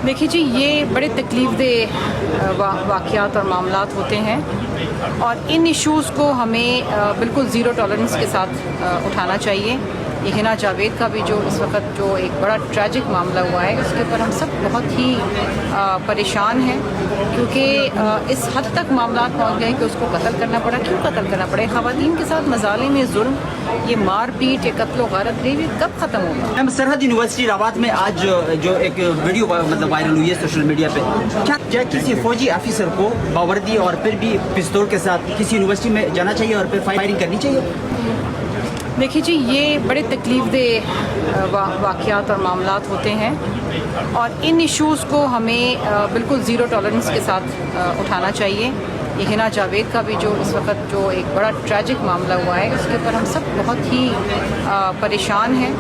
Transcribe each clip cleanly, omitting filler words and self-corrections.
دیکھیے جی، یہ بڑے تکلیف دہ واقعات اور معاملات ہوتے ہیں اور ان ایشوز کو ہمیں بالکل زیرو ٹالرنس کے ساتھ اٹھانا چاہیے۔ یہ ہنا جاوید کا بھی جو اس وقت جو ایک بڑا ٹریجک معاملہ ہوا ہے، اس کے اوپر ہم سب بہت ہی پریشان ہیں، کیونکہ اس حد تک معاملات پہنچ گئے کہ اس کو قتل کرنا پڑا۔ کیوں قتل کرنا پڑے؟ خواتین کے ساتھ مظالم، یہ ظلم، یہ مار پیٹ، یہ قتل و غارت ریپ، یہ کب ختم ہوگا؟ سرحد یونیورسٹی راوات میں آج جو ایک ویڈیو وائرل ہوئی ہے سوشل میڈیا پہ، کیا کسی فوجی آفیسر کو باوردی اور پھر بھی پستول کے ساتھ کسی یونیورسٹی میں جانا چاہیے اور پھر فائرنگ کرنی چاہیے؟ دیکھیے جی، یہ بڑے تکلیف دہ واقعات اور معاملات ہوتے ہیں اور ان ایشوز کو ہمیں بالکل زیرو ٹالرنس کے ساتھ اٹھانا چاہیے۔ یہ ہنا جاوید کا بھی جو اس وقت جو ایک بڑا ٹریجک معاملہ ہوا ہے، اس کے اوپر ہم سب بہت ہی پریشان ہیں،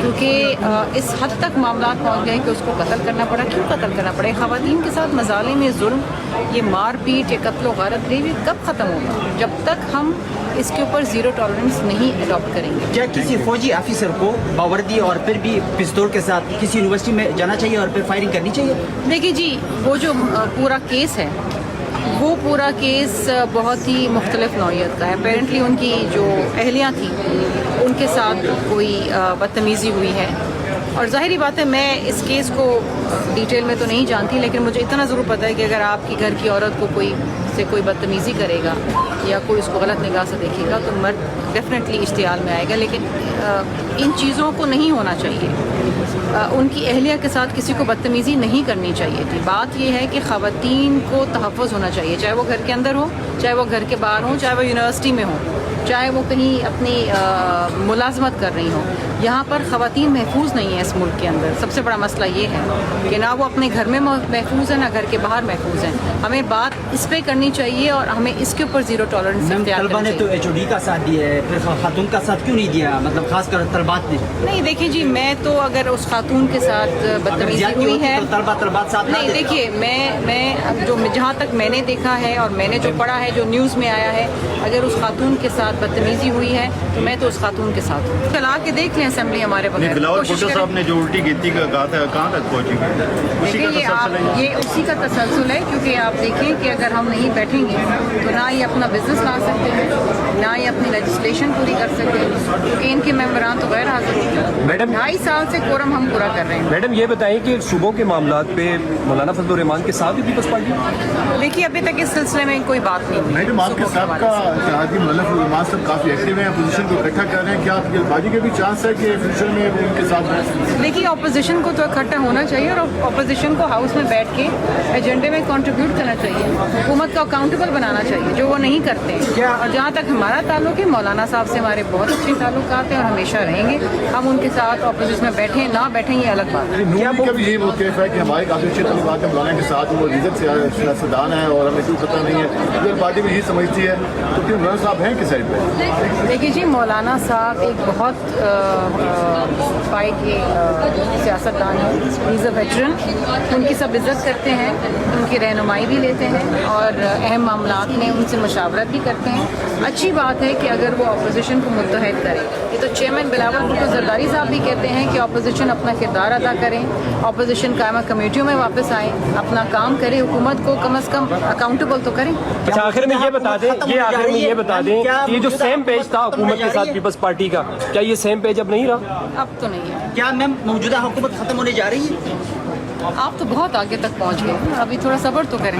کیونکہ اس حد تک معاملات پہنچ گئے کہ اس کو قتل کرنا پڑا۔ کیوں قتل کرنا پڑے؟ خواتین کے ساتھ مظالم، یہ ظلم، یہ مار پیٹ، یہ قتل و غارت ریپ، یہ کب ختم ہوگا؟ جب تک ہم اس کے اوپر زیرو ٹالرنس نہیں اڈاپٹ کریں گے۔ کیا کسی فوجی آفیسر کو باوردی اور پھر بھی پستول کے ساتھ کسی یونیورسٹی میں جانا چاہیے اور پھر فائرنگ کرنی چاہیے؟ دیکھیے جی، وہ جو پورا کیس ہے، وہ پورا کیس بہت ہی مختلف نوعیت کا ہے۔ اپیرنٹلی ان کی جو اہلیہ تھیں، ان کے ساتھ کوئی بدتمیزی ہوئی ہے، اور ظاہری بات ہے میں اس کیس کو ڈیٹیل میں تو نہیں جانتی، لیکن مجھے اتنا ضرور پتہ ہے کہ اگر آپ کی گھر کی عورت کو کوئی بدتمیزی کرے گا یا کوئی اس کو غلط نگاہ سے دیکھے گا تو مرد ڈیفینیٹلی اشتعال میں آئے گا، لیکن ان چیزوں کو نہیں ہونا چاہیے۔ ان کی اہلیہ کے ساتھ کسی کو بدتمیزی نہیں کرنی چاہیے تھی۔ بات یہ ہے کہ خواتین کو تحفظ ہونا چاہیے، چاہے وہ گھر کے اندر ہو، چاہے وہ گھر کے باہر ہوں، چاہے وہ یونیورسٹی میں ہوں، چاہے وہ کہیں اپنی ملازمت کر رہی ہوں۔ یہاں پر خواتین محفوظ نہیں ہیں اس ملک کے اندر۔ سب سے بڑا مسئلہ یہ ہے کہ نہ وہ اپنے گھر میں محفوظ ہیں، نہ گھر کے باہر محفوظ ہیں۔ ہمیں بات اس پہ کرنی چاہیے اور ہمیں اس کے اوپر زیرو ٹالرنس اختیار کرنا چاہیے۔ طلبہ نے تو HOD کا ساتھ دیا ہے، پھر خاتون کا ساتھ کیوں نہیں دیا؟ مطلب خاص کر طلبات نے۔ نہیں دیکھیے جی، میں تو اگر اس خاتون کے ساتھ بدتمیزی ہوئی ہے، طلبات ساتھ نہیں دیکھیے، میں جو جہاں تک میں نے دیکھا ہے اور میں نے جو پڑھا ہے، جو نیوز میں آیا ہے، اگر اس خاتون کے ساتھ بدتمیزی ہوئی ہے تو میں تو اس خاتون کے ساتھ ہوں۔ چلا کے دیکھ لیں اسمبلی ہمارے بغیر۔ بلاول بھٹو صاحب نے جو الٹی گنتی کا کہا تھا، کہاں تک پہنچی گئی؟ یہ اسی کا تسلسل ہے، کیونکہ آپ دیکھیں کہ اگر ہم نہیں بیٹھیں گے تو نہ یہ اپنا بزنس لا سکتے ہیں، نہ یہ اپنی لیجسلیشن پوری کر سکتے ہیں، کیونکہ ان کے ممبران تو غیر حاضر ہوتے ہیں۔ میڈم 2.5 سال سے کورم ہم پورا کر رہے ہیں۔ میڈم یہ بتائیں کہ صوبوں کے معاملات پہ مولانا فضل الرحمان کے ساتھ بھی پیپلز پارٹی؟ دیکھیے ابھی تک اس سلسلے میں کوئی بات نہیں ہوئی۔ میڈم آپ کے ساتھ کا اتحادی مولانا فضل الرحمان صاحب کافی ایکٹیو ہیں، اپوزیشن کو اکٹھا کر رہے ہیں، کیا جلد بازی کے بھی چانس ہے کہ فیوچر میں ان کے ساتھ ہیں؟ دیکھیے اپوزیشن کو تو اکٹھا ہونا چاہیے اور اپوزیشن کو ہاؤس میں بیٹھ کے ایجنڈے میں کنٹریبیوٹ کرنا چاہیے، حکومت کو اکاؤنٹیبل بنانا چاہیے، جو وہ نہیں کرتے ہیں۔ اور جہاں تک ہمارا تعلق ہے، مولانا صاحب سے ہمارے بہت اچھے تعلقات ہیں اور ہمیشہ رہیں گے۔ ہم ان کے ساتھ اپوزیشن میں بیٹھیں نہ بیٹھیں یہ الگ بات ہے۔ نون کا بھی یہی موقف ہے کہ ہمارے کافی اچھے تعلقات ہیں مولانا کے ساتھ، وہ عزت سیاستدان ہیں اور ہمیں کوئی خطرہ نہیں ہے، اگر پارٹی بھی یہی سمجھتی ہے تو پھر مولانا صاحب ہیں کس سائڈ پہ؟ دیکھیے جی، مولانا صاحب ایک بہت پائے کے سیاستدان ہیں، ایز اے ویٹرن، ان کی سب عزت کرتے ہیں، ان کی رہنمائی بھی لیتے ہیں اور اہم معاملات میں ان سے مشاورت بھی کرتے ہیں۔ اچھی بات ہے کہ اگر وہ اپوزیشن کو متحد کرے۔ یہ تو چیئرمین بلاول بھٹو زرداری صاحب بھی کہتے ہیں کہ اپوزیشن اپنا کردار ادا کریں، اپوزیشن قائمہ کمیٹیوں میں واپس آئیں، اپنا کام کرے، حکومت کو کم از کم اکاؤنٹیبل تو کریں۔ اچھا آخر میں یہ بتا دیں کہ یہ جو سیم پیج تھا حکومت کے ساتھ پیپلز پارٹی کا، کیا یہ سیم پیج اب نہیں رہا؟ اب تو نہیں ہے۔ کیا میم موجودہ حکومت ختم ہونے جا رہی ہے؟ آپ تو بہت آگے تک پہنچ گئے، ابھی تھوڑا صبر تو کریں۔